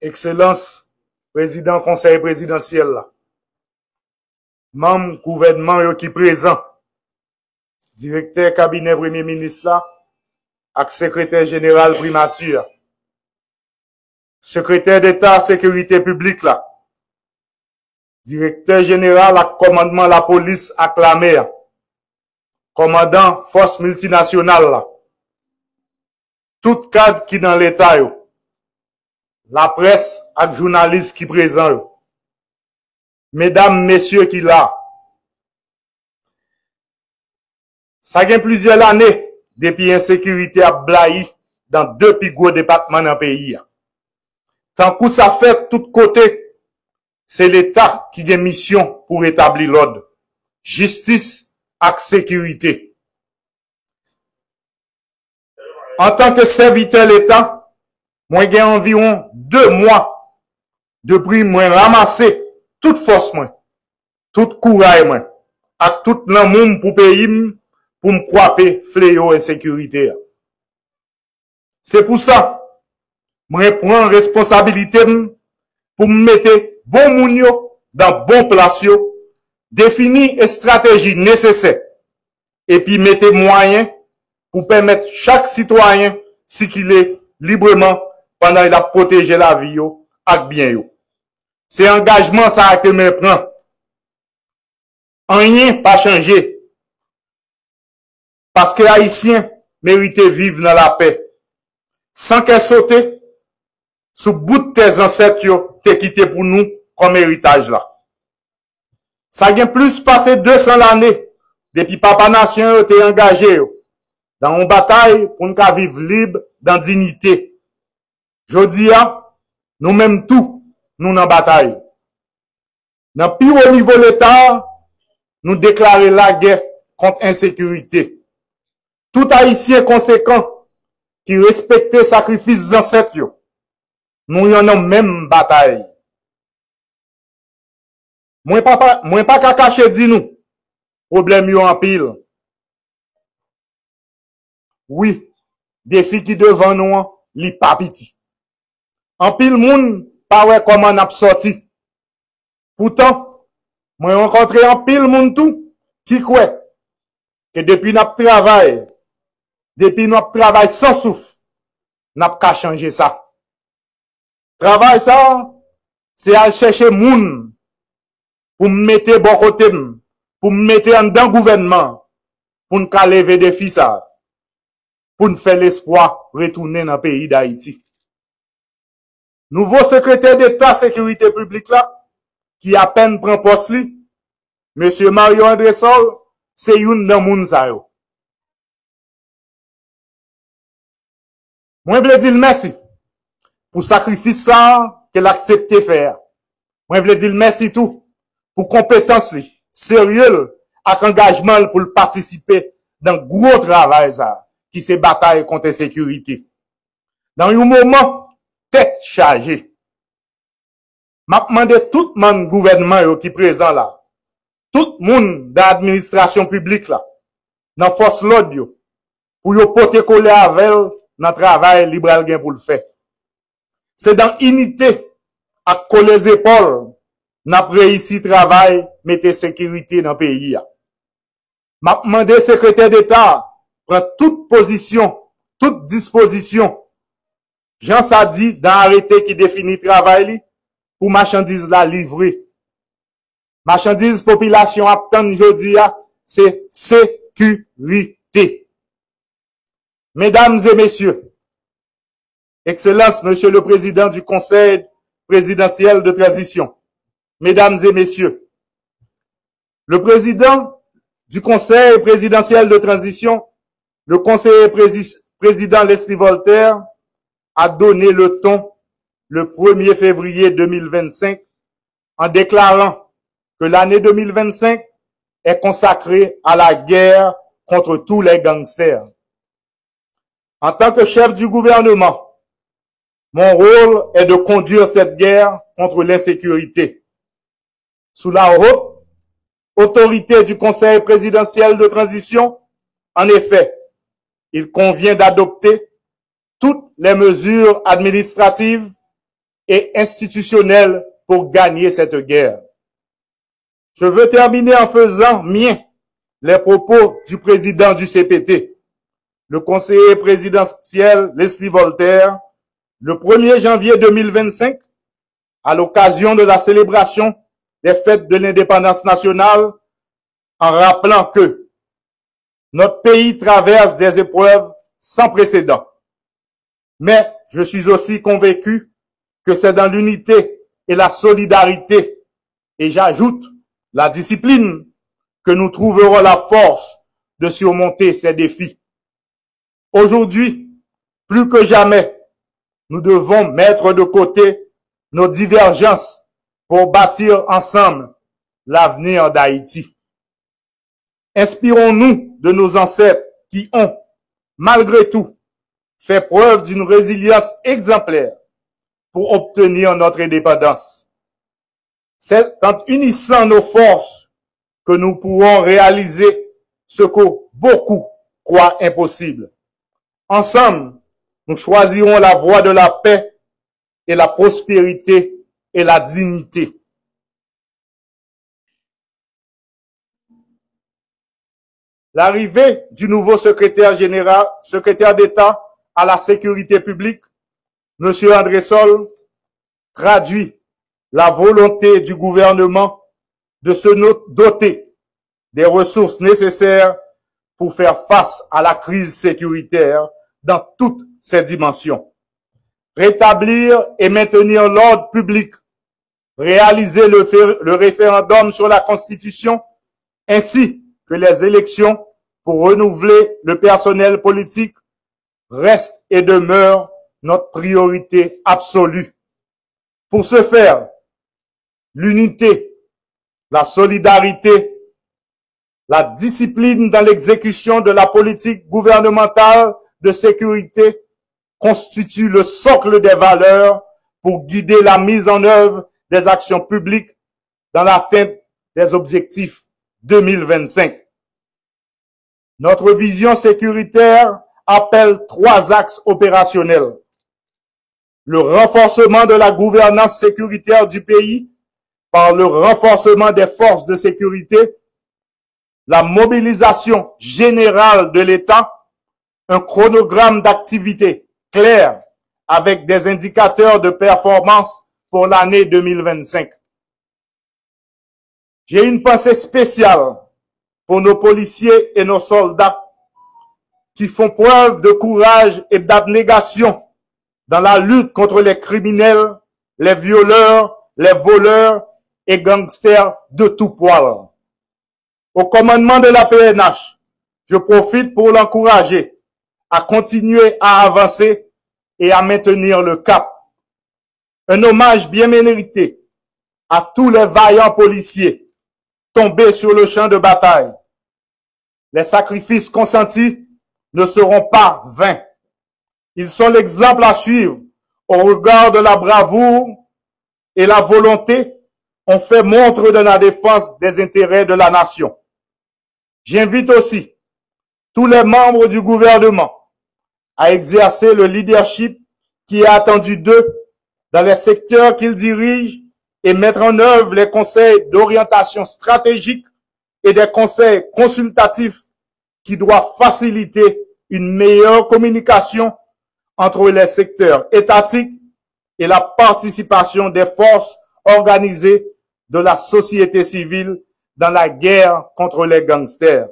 Excellence, président conseil présidentiel là. Membre gouvernement qui présent. Directeur cabinet premier ministre là, avec secrétaire général primature. Secrétaire d'État sécurité publique là. Directeur général à commandement la police à la mer. Commandant force multinationale là. Tout cadre qui dans l'État yo. La presse et journalistes qui présent yo. Mesdames, messieurs qui là. Ça gagne plusieurs années depuis insécurité a blahi dans deux plus gros départements dans le pays. Tant que ça fait tout côté, c'est l'État qui a mission pour établir l'ordre, justice et sécurité. En tant que serviteur de l'État, moi j'ai environ 2 mois depuis moi ramasser toute force moi, toute courage moi, avec tout l'amour pour pays pour me croiser fléau insécurité. C'est pour ça, moi prends responsabilité pour me mettre bon moun yo dans bon place yo, définir une stratégie nécessaire et puis mettre moyens pour permettre chaque citoyen circuler librement pendant qu'il a protégé la vie yo ak bien yo. C'est engagement ça que me prend. Rien pas changé. Parce que Haïtiens méritent vivre dans la paix. Sans qu'elle saute sous bout de tes ancêtres yo te quitté pour nous comme héritage là. Ça vient plus passé 200 l'année depuis Papa Nation était engagé dans une bataille pour nous vivre libre dans dignité. Jodi a, nous même tout, nous dans bataille. Dans plus haut niveau de l'État, nous déclarer la guerre contre l'insécurité. Tout Haïtien conséquent qui respecte sacrifice des ancêtres, nous y en avons même bataille. Moi pas qu'à cacher dit nous, problème yo en pile. Oui, défi qui devant nous, li pas petit. En pile moun, pas ouais comment n'a sorti. Pourtant, moi rencontré en pile moun tout, qui croit que depuis notre travail sans souffle, n'a pas changer ça. Travail ça, c'est à chercher moun, pour me mettre bon côté, pour me mettre en dans gouvernement, pour nous lever des défis ça, pour nous faire l'espoir retourner dans le pays d'Haïti. Nouveau secrétaire d'État sécurité publique là, qui à peine prend poste li, monsieur Mario André Sol, c'est une dans moun sa yo. Moi vle dire merci pour sacrifice ça qu'elle accepté faire. Moi vle dire merci tout pour compétence li, sérieux avec engagement pour participer dans gros travail ça qui se bataille contre l'insécurité. Dans un moment tête chargée. M'a demandé tout le gouvernement qui présent là, tout le monde d'administration publique là, dans force l'ordre pour yo porter coller avec dans travail libéral gain pour le faire. C'est dans unité à coller les épaules n'a réussi travail mettre sécurité dans le pays. M'a demandé secrétaire d'État prendre toute position, toute disposition. Jean ça dit dans arrêté qui définit travail pour marchandises la livrer. Marchandises population attend jodi c'est sécurité. Mesdames et messieurs, Excellence, Monsieur le Président du Conseil présidentiel de transition, Mesdames et messieurs, le Président du Conseil présidentiel de transition, le conseiller président Leslie Voltaire, a donné le ton le 1er février 2025 en déclarant que l'année 2025 est consacrée à la guerre contre tous les gangsters. En tant que chef du gouvernement, mon rôle est de conduire cette guerre contre l'insécurité. Sous la haute autorité du Conseil présidentiel de transition, en effet, il convient d'adopter toutes les mesures administratives et institutionnels pour gagner cette guerre. Je veux terminer en faisant mien les propos du président du CPT, le conseiller présidentiel Leslie Voltaire, le 1er janvier 2025, à l'occasion de la célébration des fêtes de l'indépendance nationale, en rappelant que notre pays traverse des épreuves sans précédent. Mais je suis aussi convaincu que c'est dans l'unité et la solidarité, et j'ajoute la discipline, que nous trouverons la force de surmonter ces défis. Aujourd'hui, plus que jamais, nous devons mettre de côté nos divergences pour bâtir ensemble l'avenir d'Haïti. Inspirons-nous de nos ancêtres qui ont, malgré tout, fait preuve d'une résilience exemplaire pour obtenir notre indépendance. C'est en unissant nos forces que nous pourrons réaliser ce que beaucoup croient impossible. Ensemble, nous choisirons la voie de la paix et la prospérité et la dignité. L'arrivée du nouveau secrétaire d'État à la sécurité publique, M. André Sol, traduit la volonté du gouvernement de se doter des ressources nécessaires pour faire face à la crise sécuritaire dans toutes ses dimensions. Rétablir et maintenir l'ordre public, réaliser le référendum sur la Constitution, ainsi que les élections pour renouveler le personnel politique reste et demeure notre priorité absolue. Pour ce faire, l'unité, la solidarité, la discipline dans l'exécution de la politique gouvernementale de sécurité constituent le socle des valeurs pour guider la mise en œuvre des actions publiques dans l'atteinte des objectifs 2025. Notre vision sécuritaire appelle 3 axes opérationnels. Le renforcement de la gouvernance sécuritaire du pays par le renforcement des forces de sécurité, la mobilisation générale de l'État, un chronogramme d'activité clair avec des indicateurs de performance pour l'année 2025. J'ai une pensée spéciale pour nos policiers et nos soldats qui font preuve de courage et d'abnégation dans la lutte contre les criminels, les violeurs, les voleurs et gangsters de tout poil. Au commandement de la PNH, je profite pour l'encourager à continuer à avancer et à maintenir le cap. Un hommage bien mérité à tous les vaillants policiers tombés sur le champ de bataille. Les sacrifices consentis ne seront pas vains. Ils sont l'exemple à suivre au regard de la bravoure et la volonté ont fait montre de la défense des intérêts de la nation. J'invite aussi tous les membres du gouvernement à exercer le leadership qui est attendu d'eux dans les secteurs qu'ils dirigent et mettre en œuvre les conseils d'orientation stratégique et des conseils consultatifs qui doivent faciliter une meilleure communication entre les secteurs étatiques et la participation des forces organisées de la société civile dans la guerre contre les gangsters.